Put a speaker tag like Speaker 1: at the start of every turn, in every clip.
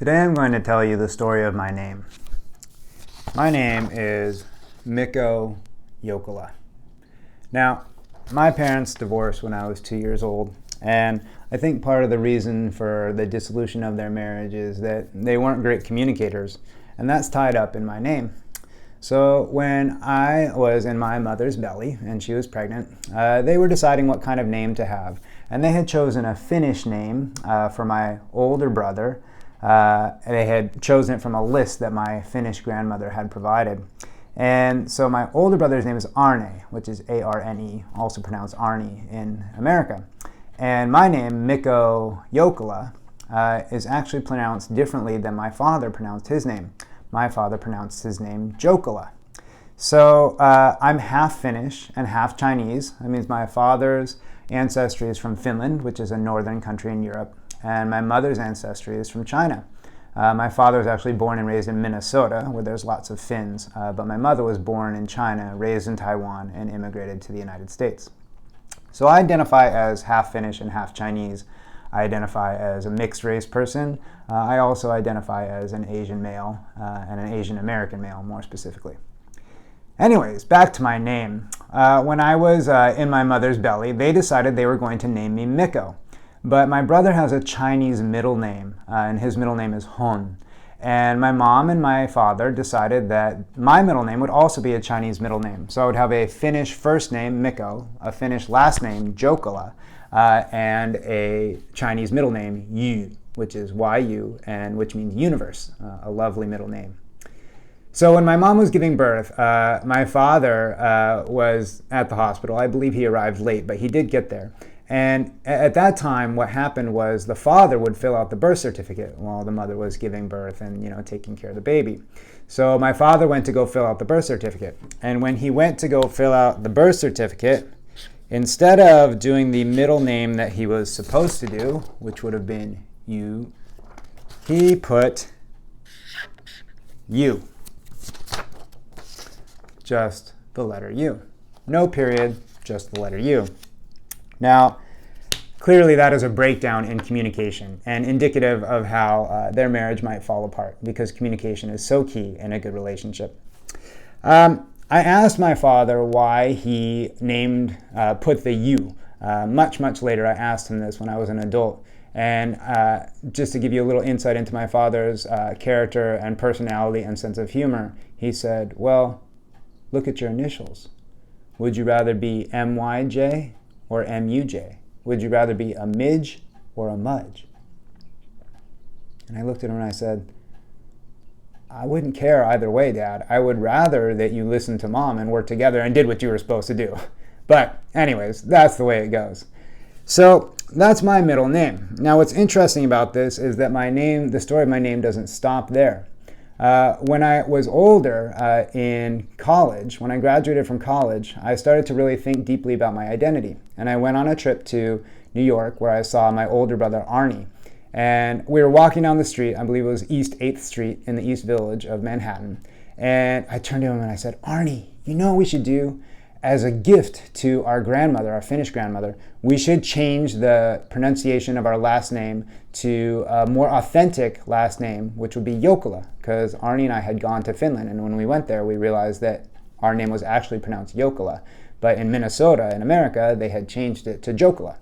Speaker 1: Today I'm going to tell you the story of my name. My name is Mikko Jokela. Now, my parents divorced when I was 2 years old, and I think part of the reason for the dissolution of their marriage is that they weren't great communicators, and that's tied up in my name. So when I was in my mother's belly and she was pregnant, they were deciding what kind of name to have. And they had chosen a Finnish name for my older brother. They had chosen it from a list that my Finnish grandmother had provided. And so my older brother's name is Arne, which is A-R-N-E, also pronounced Arnie in America. And my name, Mikko Jokela, is actually pronounced differently than my father pronounced his name. My father pronounced his name Jokela. So I'm half Finnish and half Chinese. That means my father's ancestry is from Finland, which is a northern country in Europe, and my mother's ancestry is from China. My father was actually born and raised in Minnesota, where there's lots of Finns, but my mother was born in China, raised in Taiwan, and immigrated to the United States. So I identify as half Finnish and half Chinese. I identify as a mixed race person. I also identify as an Asian male and an Asian American male, more specifically. Anyways, back to my name. When I was in my mother's belly, they decided they were going to name me Mikko. But my brother has a Chinese middle name, and his middle name is Hon. And my mom and my father decided that my middle name would also be a Chinese middle name. So I would have a Finnish first name, Mikko, a Finnish last name, Jokela, and a Chinese middle name, Yu, which is Y-U, and which means universe, a lovely middle name. So when my mom was giving birth, my father was at the hospital. I believe he arrived late, but he did get there. And at that time, what happened was the father would fill out the birth certificate while the mother was giving birth and, taking care of the baby. So my father went to go fill out the birth certificate. And when he went to go fill out the birth certificate, instead of doing the middle name that he was supposed to do, which would have been you, he put you. Just the letter U. No period, just the letter U. Now, clearly that is a breakdown in communication and indicative of how their marriage might fall apart, because communication is so key in a good relationship. I asked my father why he put the U. Much later, I asked him this when I was an adult. And just to give you a little insight into my father's character and personality and sense of humor, he said, well, look at your initials. Would you rather be M-Y-J or M-U-J? Would you rather be a midge or a mudge? And I looked at him and I said, I wouldn't care either way, Dad. I would rather that you listened to Mom and worked together and did what you were supposed to do. But anyways, that's the way it goes. So that's my middle name. Now what's interesting about this is that the story of my name doesn't stop there. When I was older in college, when I graduated from college, I started to really think deeply about my identity. And I went on a trip to New York where I saw my older brother, Arnie. And we were walking down the street, I believe it was East 8th Street in the East Village of Manhattan. And I turned to him and I said, Arnie, you know what we should do? As a gift to our grandmother, our Finnish grandmother, we should change the pronunciation of our last name to a more authentic last name, which would be Jokela, because Arnie and I had gone to Finland, and when we went there, we realized that our name was actually pronounced Jokela, but in Minnesota, in America, they had changed it to Jokela.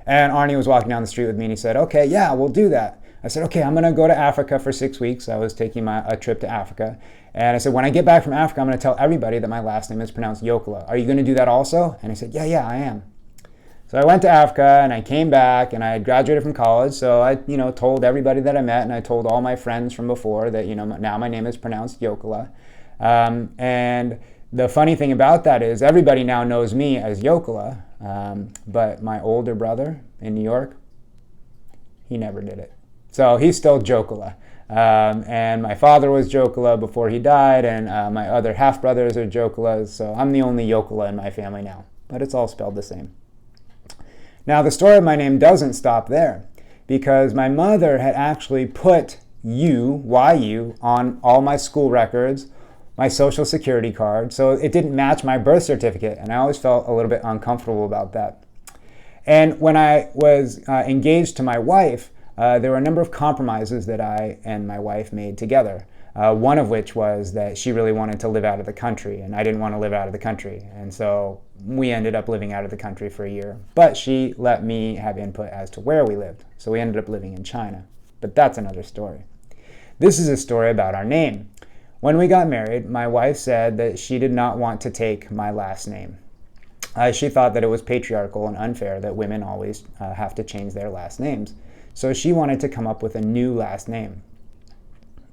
Speaker 1: And Arnie was walking down the street with me, and he said, okay, yeah, we'll do that. I said, okay, I'm going to go to Africa for 6 weeks. I was taking a trip to Africa. And I said, when I get back from Africa, I'm going to tell everybody that my last name is pronounced Jokela. Are you going to do that also? And he said, yeah, I am. So I went to Africa and I came back and I had graduated from college. So I, told everybody that I met, and I told all my friends from before that, now my name is pronounced Jokela. And the funny thing about that is everybody now knows me as Jokela, but my older brother in New York, he never did it. So he's still Jokela. And my father was Jokela before he died, and my other half-brothers are Jokelas, so I'm the only Jokela in my family now. But it's all spelled the same. Now, the story of my name doesn't stop there, because my mother had actually put Y-U, on all my school records, my social security card, so it didn't match my birth certificate, and I always felt a little bit uncomfortable about that. And when I was engaged to my wife, there were a number of compromises that I and my wife made together. One of which was that she really wanted to live out of the country, and I didn't want to live out of the country. And so we ended up living out of the country for a year. But she let me have input as to where we lived. So we ended up living in China. But that's another story. This is a story about our name. When we got married, my wife said that she did not want to take my last name. She thought that it was patriarchal and unfair that women always have to change their last names. So she wanted to come up with a new last name.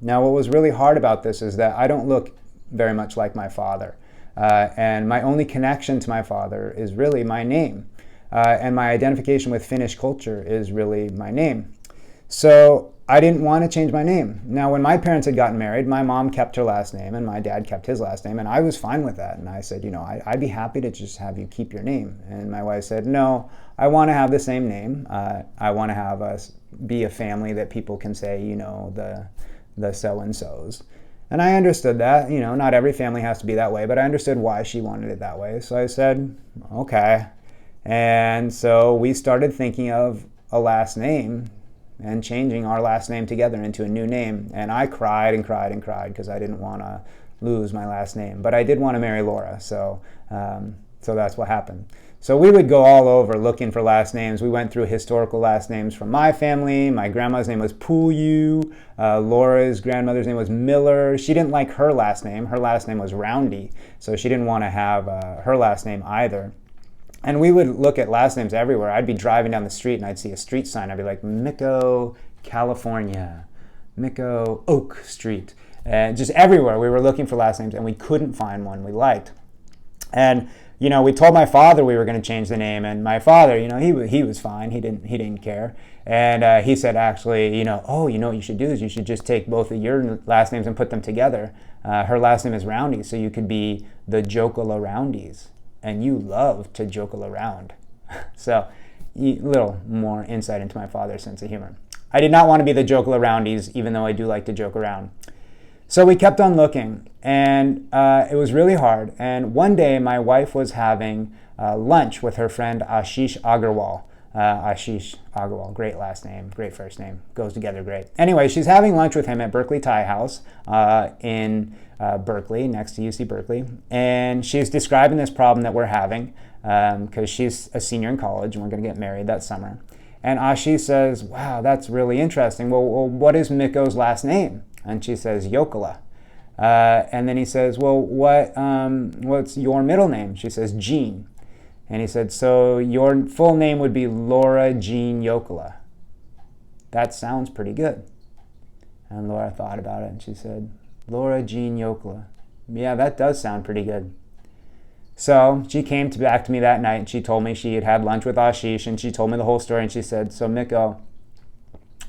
Speaker 1: Now, what was really hard about this is that I don't look very much like my father. And my only connection to my father is really my name. And my identification with Finnish culture is really my name. So I didn't want to change my name. Now, when my parents had gotten married, my mom kept her last name and my dad kept his last name. And I was fine with that. And I said, I'd be happy to just have you keep your name. And my wife said, no, I want to have the same name. I want to have us be a family that people can say, the so-and-sos. And I understood that, not every family has to be that way, but I understood why she wanted it that way. So I said, okay. And so we started thinking of a last name and changing our last name together into a new name. And I cried and cried and cried because I didn't want to lose my last name. But I did want to marry Laura, so that's what happened. So we would go all over looking for last names. We went through historical last names from my family. My grandma's name was Puyu. Laura's grandmother's name was Miller. She didn't like her last name. Her last name was Roundy, so she didn't want to have her last name either. And we would look at last names everywhere. I'd be driving down the street and I'd see a street sign. I'd be like, Mikko, California, Mikko, Oak Street. And just everywhere we were looking for last names and we couldn't find one we liked. And we told my father we were going to change the name, and my father, he was fine. He didn't care. And he said, actually, what you should do is you should just take both of your last names and put them together. Her last name is Roundy, so you could be the Jokela Roundies. And you love to Jokela around. So, a little more insight into my father's sense of humor. I did not want to be the Jokela Roundies, even though I do like to joke around. So we kept on looking, and it was really hard. And one day, my wife was having lunch with her friend Ashish Agarwal. Ashish Agarwal, great last name, great first name, goes together great. Anyway, she's having lunch with him at Berkeley Thai House in Berkeley, next to UC Berkeley. And she's describing this problem that we're having because she's a senior in college and we're going to get married that summer. And Ashish says, wow, that's really interesting. Well, what is Mikko's last name? And she says, Jokela. And then he says, well, what's your middle name? She says, Jean. And he said, so your full name would be Laura Jean Jokela. That sounds pretty good. And Laura thought about it and she said, Laura Jean Jokela. Yeah, that does sound pretty good. So she came back to me that night and she told me she had had lunch with Ashish and she told me the whole story and she said, so Mikko,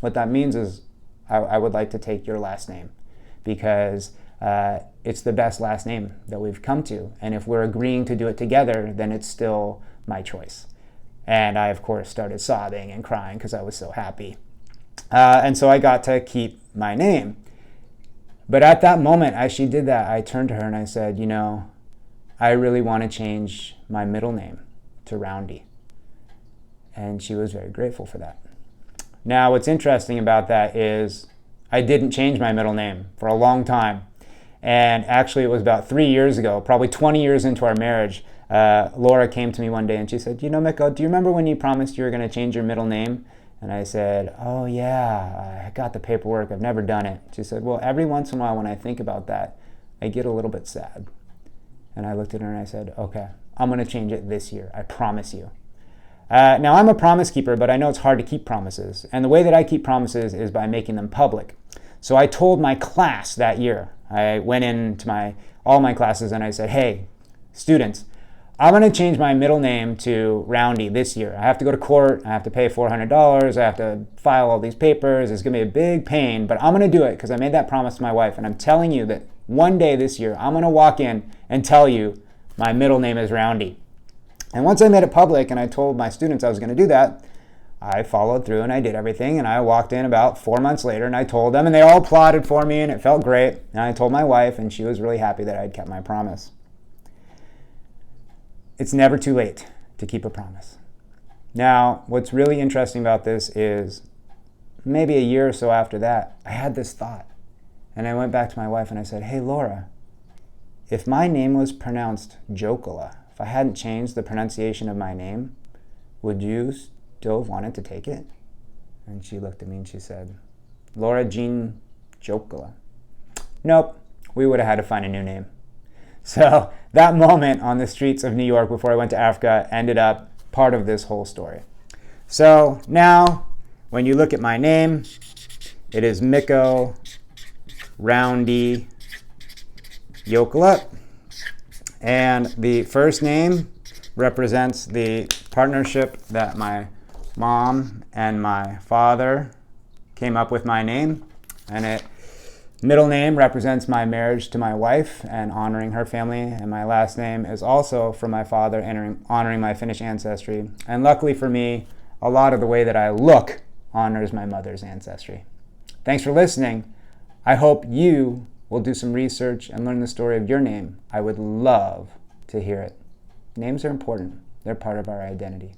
Speaker 1: what that means is I would like to take your last name because it's the best last name that we've come to. And if we're agreeing to do it together, then it's still my choice. And I, of course, started sobbing and crying because I was so happy. And so I got to keep my name. But at that moment, as she did that, I turned to her and I said, I really want to change my middle name to Roundy. And she was very grateful for that. Now, what's interesting about that is I didn't change my middle name for a long time. And actually, it was about 3 years ago, probably 20 years into our marriage, Laura came to me one day and she said, Mikko, do you remember when you promised you were going to change your middle name? And I said, oh yeah, I got the paperwork, I've never done it. She said, well, every once in a while when I think about that, I get a little bit sad. And I looked at her and I said, okay, I'm going to change it this year, I promise you. Now, I'm a promise keeper, but I know it's hard to keep promises. And the way that I keep promises is by making them public. So I told my class that year, I went into all my classes and I said, hey, students, I'm going to change my middle name to Roundy this year. I have to go to court. I have to pay $400. I have to file all these papers. It's going to be a big pain, but I'm going to do it because I made that promise to my wife. And I'm telling you that one day this year, I'm going to walk in and tell you my middle name is Roundy. And once I made it public and I told my students I was going to do that, I followed through and I did everything. And I walked in about 4 months later and I told them and they all applauded for me and it felt great. And I told my wife and she was really happy that I'd kept my promise. It's never too late to keep a promise. Now, what's really interesting about this is maybe a year or so after that, I had this thought. And I went back to my wife and I said, hey, Laura, if my name was pronounced Jokela, if I hadn't changed the pronunciation of my name, would you still have wanted to take it? And she looked at me and she said, Laura Jean Jokela. Nope, we would have had to find a new name. So that moment on the streets of New York before I went to Africa ended up part of this whole story. So now, when you look at my name, it is Mikko Roundy Jokela. And the first name represents the partnership that my mom and my father came up with my name. And middle name represents my marriage to my wife and honoring her family. And my last name is also from my father, honoring my Finnish ancestry. And luckily for me, a lot of the way that I look honors my mother's ancestry. Thanks for listening. I hope you will do some research and learn the story of your name. I would love to hear it. Names are important. They're part of our identity.